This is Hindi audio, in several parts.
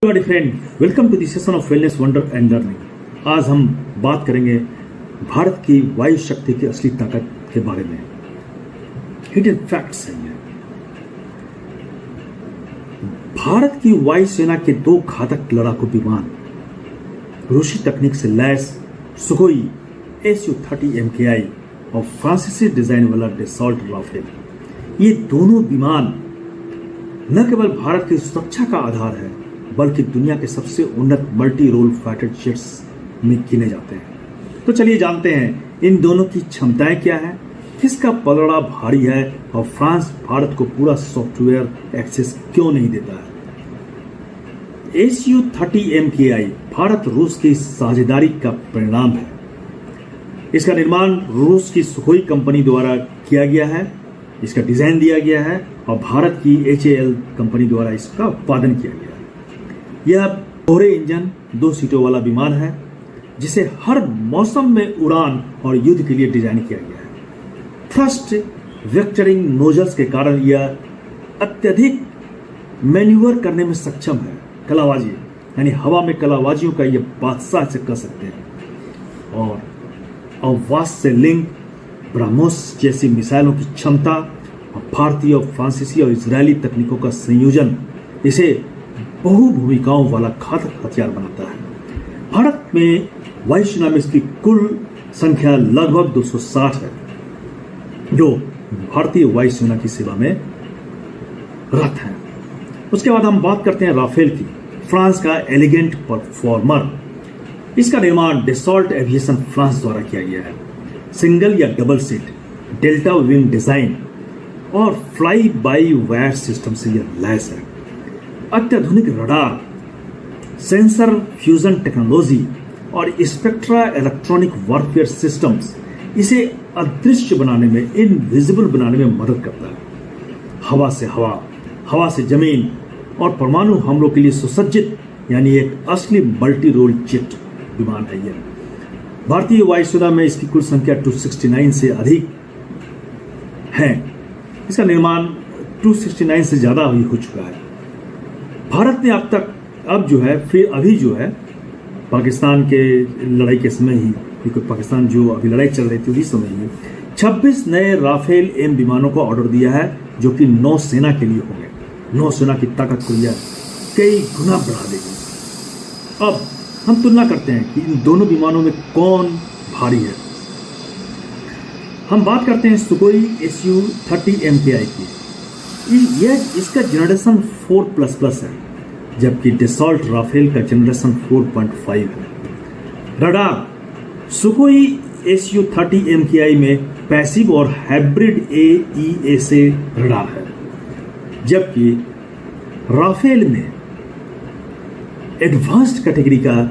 Hello friend, welcome to the session of wellness wonder and learning. आज हम बात करेंगे भारत की वायु शक्ति की असली ताकत के बारे में। हिडन फैक्ट्स हैं ये। भारत की वायुसेना के दो घातक लड़ाकू विमान रूसी तकनीक से लैस सुखोई Su-30 MKI और फ्रांसीसी डिजाइन वाला डेसॉल्ट राफेल, ये दोनों विमान न केवल भारत की सुरक्षा का आधार है बल्कि दुनिया के सबसे उन्नत मल्टी रोल फाइटर जेट्स में गिने जाते हैं। तो चलिए जानते हैं इन दोनों की क्षमताएं क्या है, किसका पलड़ा भारी है और फ्रांस भारत को पूरा सॉफ्टवेयर एक्सेस क्यों नहीं देता है। Su-30 MKI भारत रूस की साझेदारी का परिणाम है। इसका निर्माण रूस की सुखोई कंपनी द्वारा किया गया है, इसका डिजाइन दिया गया है और भारत की HAL कंपनी द्वारा इसका उत्पादन किया गया है। यह दोहरे इंजन 2 सीटों वाला विमान है जिसे हर मौसम में उड़ान और युद्ध के लिए डिजाइन किया गया है। थ्रस्ट वेक्टरिंग नोजल्स के कारण यह अत्यधिक मैन्यूवर करने में सक्षम है। कलाबाजी यानी हवा में कलाबाजियों का यह बादशाह से कर सकते हैं। और अववास से लिंक ब्रह्मोस जैसी मिसाइलों की क्षमता और भारतीय और फ्रांसीसी और इजरायली तकनीकों का संयोजन इसे बहु भूमिकाओं वाला घातक हथियार बनाता है। भारत में वायुसेना में इसकी कुल संख्या लगभग 260 है जो भारतीय वायुसेना की सेवा में रत है। उसके बाद हम बात करते हैं राफेल की, फ्रांस का एलिगेंट परफॉर्मर। इसका निर्माण डेसॉल्ट एविएशन फ्रांस द्वारा किया गया है। सिंगल या double seat, delta wing design और फ्लाई बाई वायर सिस्टम से यह लैस है। अत्याधुनिक रडार, सेंसर फ्यूजन टेक्नोलॉजी और स्पेक्ट्रा इलेक्ट्रॉनिक वॉरफेयर सिस्टम्स इसे अदृश्य बनाने में, इनविजिबल बनाने में मदद करता है। हवा से हवा, हवा से जमीन और परमाणु हमलों के लिए सुसज्जित यानी एक असली मल्टी रोल जेट विमान है यह। भारतीय वायुसेना में इसकी कुल संख्या 269 से अधिक है। इसका निर्माण 269 से ज्यादा भी हो चुका है। भारत ने अभी जो है पाकिस्तान के लड़ाई के समय ही, क्योंकि पाकिस्तान जो अभी लड़ाई चल रही थी उसी समय ही 26 नए राफेल एम विमानों को ऑर्डर दिया है जो कि नौसेना के लिए होंगे। नौसेना की ताकत को यह कई गुना बढ़ा देगी। अब हम तुलना करते हैं कि इन दोनों विमानों में कौन भारी है। हम बात करते हैं सुखोई Su-30 MKI की। इसका जनरेशन 4++ है जबकि डेसॉल्ट राफेल का जनरेशन 4.5 है। रडार, सुखोई Su-30 MKI में पैसिव और हाइब्रिड AESA रडार है जबकि राफेल में एडवांस्ड कैटेगरी का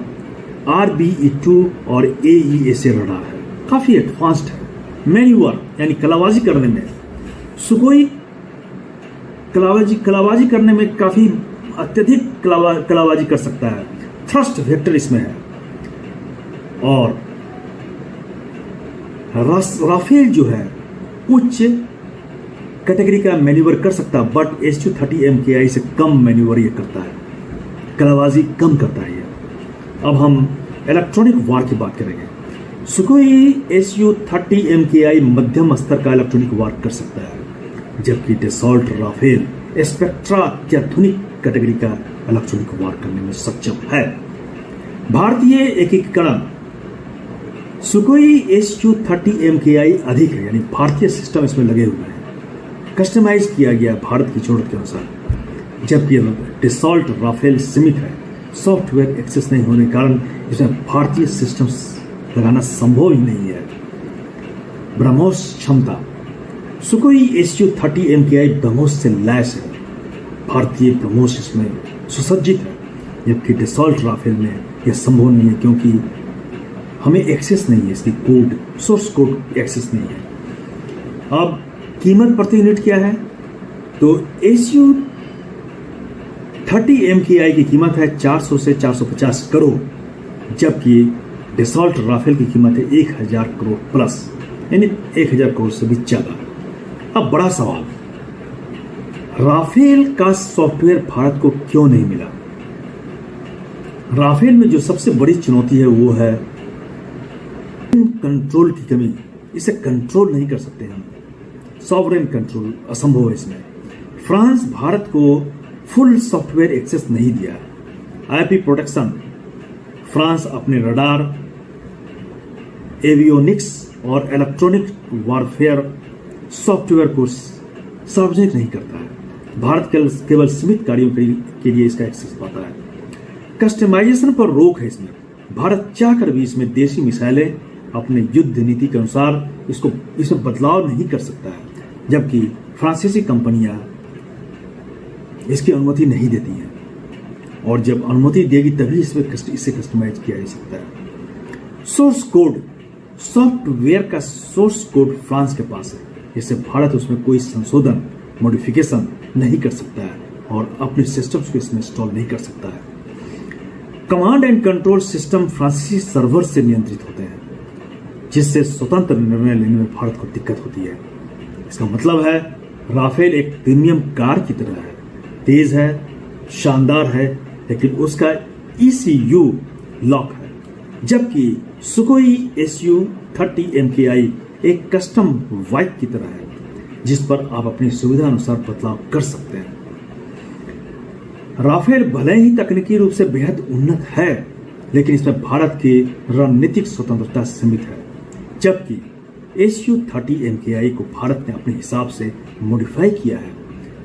RBE2 और AESA रडार है। काफी एडवांस्ड है। मैन्यूवर यानी कलाबाजी करने में सुखोई कलाबाजी करने में काफी अत्यधिक कलाबाजी कर सकता है। थ्रस्ट वेक्टर इसमें है। और राफेल जो है उच्च कैटेगरी का मैन्यूवर कर सकता है बट Su-30 MKI से कम मैन्यूवर ये करता है, कलाबाजी कम करता है ये। अब हम इलेक्ट्रॉनिक वार की बात करेंगे। सुखोई Su-30 MKI मध्यम स्तर का इलेक्ट्रॉनिक वार कर सकता है जबकि डेसॉल्ट राफेल स्पेक्ट्रा अत्याधुनिक कैटेगरी का इलेक्ट्रॉनिक वार करने में सक्षम है। भारतीय एकीकरण, सुखोई Su-30 MKI अधिक है यानी भारतीय सिस्टम इसमें लगे हुए हैं, कस्टमाइज किया गया भारत की जरूरत के अनुसार। जबकि डेसॉल्ट राफेल सीमित है, सॉफ्टवेयर एक्सेस नहीं होने के कारण इसमें भारतीय सिस्टम्स लगाना संभव ही नहीं है। ब्रह्मोस क्षमता, सुखोई Su-30 MKI ब्रह्मोस से लैस है। भारतीय ब्रह्मोस इसमें सुसज्जित है जबकि डेसॉल्ट राफेल में यह संभव नहीं है क्योंकンहमें एक्सेस नहीं है, इसकी कोड, सोर्स कोड एक्सेस नहीं है। अब कीमत प्रति यूनिट क्या है तो Su-30 MKI की कीमत है 400 से 450 करोड़ जबकि डेसॉल्ट राफेल की कीमत है 1000 करोड़ प्लस यानी 1000 करोड़ से भी ज्यादा। अब बड़ा सवाल, राफेल का सॉफ्टवेयर भारत को क्यों नहीं मिला? राफेल में जो सबसे बड़ी चुनौती है वो है कंट्रोल की कमी। इसे कंट्रोल नहीं कर सकते हम, सॉवरेन कंट्रोल असंभव है इसमें। फ्रांस भारत को फुल सॉफ्टवेयर एक्सेस नहीं दिया। आईपी प्रोटेक्शन फ्रांस अपने रडार, एवियोनिक्स और इलेक्ट्रॉनिक वॉरफेयर सॉफ्टवेयर को सार्वजनिक नहीं करता है। भारत केवल सीमित कार्यों के लिए इसका एक्सेस पाता है। कस्टमाइजेशन पर रोक है इसमें। भारत चाहकर भी इसमें देशी मिसाइलें अपने युद्ध नीति के अनुसार इसमें बदलाव नहीं कर सकता है, जबकि फ्रांसीसी कंपनियां इसकी अनुमति नहीं देती हैं, और जब अनुमति देगी तभी इसे कस्टमाइज किया जा सकता है। सोर्स कोड, सॉफ्टवेयर का सोर्स कोड फ्रांस के पास है, जिससे भारत उसमें कोई संशोधन, मॉडिफिकेशन नहीं कर सकता है और अपने सिस्टम्स को इसमें इंस्टॉल नहीं कर सकता है। कमांड एंड कंट्रोल सिस्टम फ्रांसीसी सर्वर से नियंत्रित होते हैं, जिससे स्वतंत्र निर्णय लेने में भारत को दिक्कत होती है। इसका मतलब है राफेल एक प्रीमियम कार की तरह है, तेज है, शानदार है, लेकिन उसका ECU लॉक है, जबकि सुकोई Su-30 MKI एक कस्टम बाइक की तरह है, जिस पर आप अपनी सुविधा अनुसार बदलाव कर सकते हैं। राफेल भले ही तकनीकी रूप से बेहद उन्नत है, लेकिन इसमें भारत की रणनीतिक स्वतंत्रता सीमित है, जबकि Su-30 MKI को भारत ने अपने हिसाब से मॉडिफाई किया है।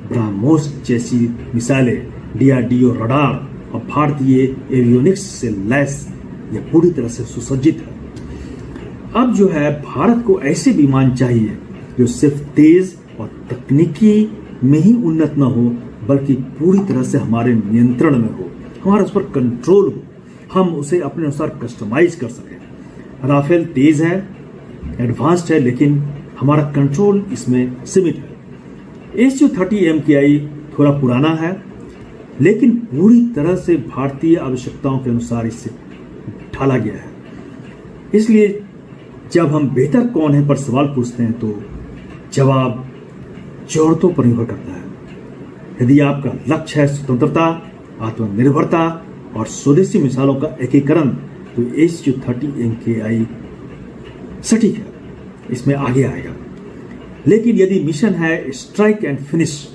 ब्रह्मोस जैसी मिसाइलें, DRDO रडार और भारतीय एवियोनिक्स से लैस यह पूरी तरह से सुसज्जित है। अब जो है भारत को ऐसे विमान चाहिए जो सिर्फ तेज और तकनीकी में ही उन्नत न हो, बल्कि पूरी तरह से हमारे नियंत्रण में हो, हमारा उस पर कंट्रोल हो, हम उसे अपने अनुसार कस्टमाइज कर सकें। राफेल तेज है, एडवांस्ड है, लेकिन हमारा कंट्रोल इसमें सीमित है। Su-30 MKI थोड़ा पुराना है, लेकिन पूरी तरह से भारतीय आवश्यकताओं के अनुसार इसे ढाला गया है। इसलिए जब हम बेहतर कौन है पर सवाल पूछते हैं तो जवाब जरूरतों पर निर्भर करता है। यदि आपका लक्ष्य है स्वतंत्रता, आत्मनिर्भरता और स्वदेशी मिसालों का एकीकरण, तो Su-30 MKI सटीक है, इसमें आगे आएगा। लेकिन यदि मिशन है स्ट्राइक एंड फिनिश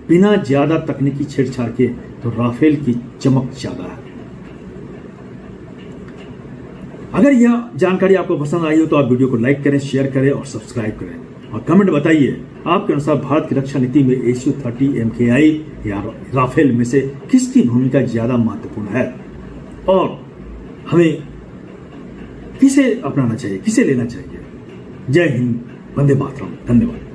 बिना ज्यादा तकनीकी छेड़छाड़ के, तो राफेल की चमक ज्यादा है। अगर यह जानकारी आपको पसंद आई हो तो आप वीडियो को लाइक करें, शेयर करें और सब्सक्राइब करें, और कमेंट बताइए आपके अनुसार भारत की रक्षा नीति में Su-30 MKI या राफेल में से किसकी भूमिका ज्यादा महत्वपूर्ण है, और हमें किसे अपनाना चाहिए, किसे लेना चाहिए। जय हिंद, वंदे मातरम। धन्यवाद।